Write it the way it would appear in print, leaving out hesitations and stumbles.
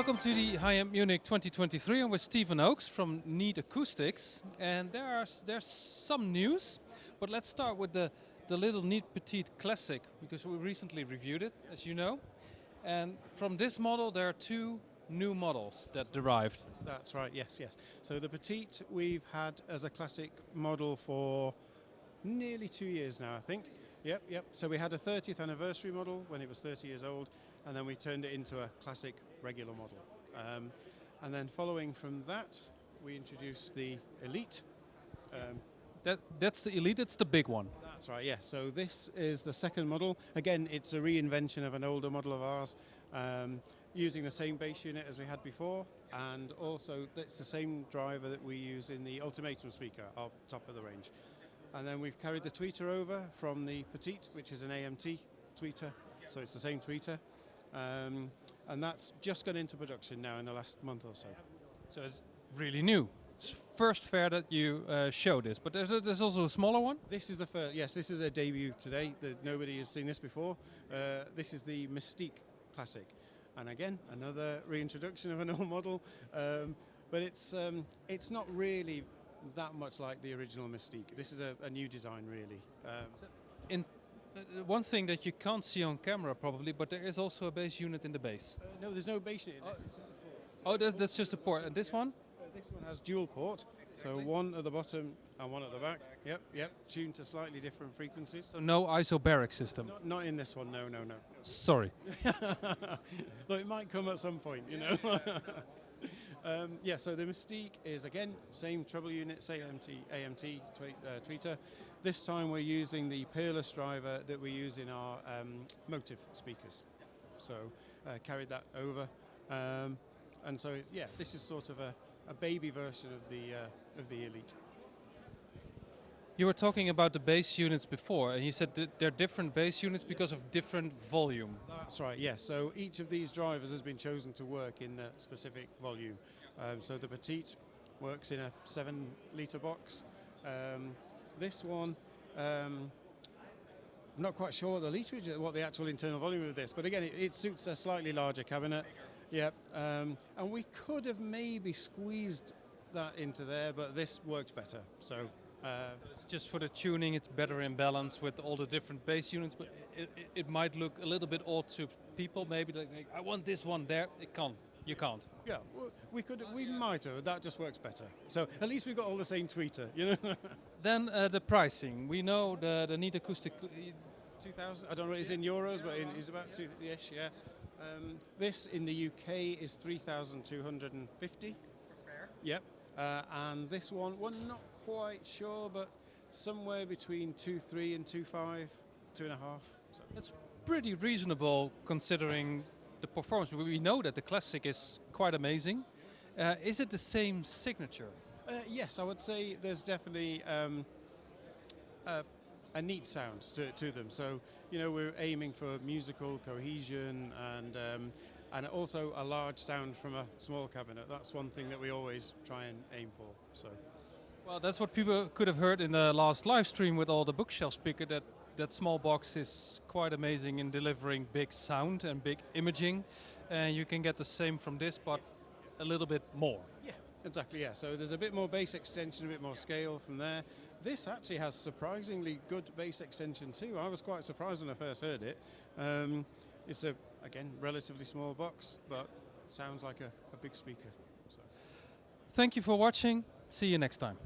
Welcome to the High-End Munich 2023. I'm with Stephen Oakes from Neat Acoustics, and there's some news. But let's start with the little Neat Petite Classic, because we recently reviewed it, as you know. And from this model, there are two new models that derived. That's right, yes. So the Petite we've had as a classic model for nearly 2 years now, I think. Yep. So we had a 30th anniversary model when it was 30 years old, and then we turned it into a classic regular model. And then following from that, we introduced the Elite. That's the Elite, it's the big one. That's right, yes. So this is the second model. Again, it's a reinvention of an older model of ours, using the same bass unit as we had before, and also it's the same driver that we use in the Ultimatum speaker, our top of the range. And then we've carried the tweeter over from the Petite, which is an AMT tweeter, so it's the same tweeter. And that's just gone into production now in the last month or so. So it's really new. It's first fair that you show this, but there's also a smaller one? This is the first, yes, this is a debut today. Nobody has seen this before. This is the Mystique Classic. And again, another reintroduction of an old model, but it's not really that much like the original Mystique. This is a new design, really. One thing that you can't see on camera probably, but there is also a bass unit in the bass. No, there's no bass unit in this, it's just a port. Oh, that's just a port. And this one? This one has dual port, so one at the bottom and one at the back. Yep, tuned to slightly different frequencies. So no isobaric system? Not in this one, no. Sorry. Look, it might come at some point, you know. So the Mystique is, again, same treble unit, same AMT tweeter. This time we're using the Peerless driver that we use in our Motive speakers. So carried that over. And so, this is sort of a baby version of the Elite. You were talking about the bass units before, and you said that they're different bass units because of different volume. That's right, yes. So each of these drivers has been chosen to work in a specific volume. So the Petite works in a 7-litre box. This one, I'm not quite sure what the literage, what the actual internal volume of this, but again, it suits a slightly larger cabinet. And we could have maybe squeezed that into there, but this works better. So it's just for the tuning, it's better in balance with all the different bass units, but it might look a little bit odd to people, maybe like I want this one there. You can't. Yeah, we might have. That just works better. So at least we've got all the same tweeter, you know. Then the pricing. We know the Neat Acoustic. 2,000. I don't know. It's in euros, but it's about 2-ish. Yeah. This in the UK is 3,250. Yep. And this one, we're not quite sure, but somewhere between 2.3 and 2.5, 2.5. So. That's pretty reasonable considering the performance. We know that the Classic is quite amazing. Is it the same signature? Yes, I would say there's definitely a neat sound to them. So, you know, we're aiming for musical cohesion and also a large sound from a small cabinet. That's one thing that we always try and aim for. So. Well, that's what people could have heard in the last live stream with all the bookshelf speaker, that small box is quite amazing in delivering big sound and big imaging. And you can get the same from this, but a little bit more. Yeah, exactly, yeah. So there's a bit more bass extension, a bit more scale from there. This actually has surprisingly good bass extension too. I was quite surprised when I first heard it. It's again, relatively small box, but sounds like a big speaker. So. Thank you for watching. See you next time.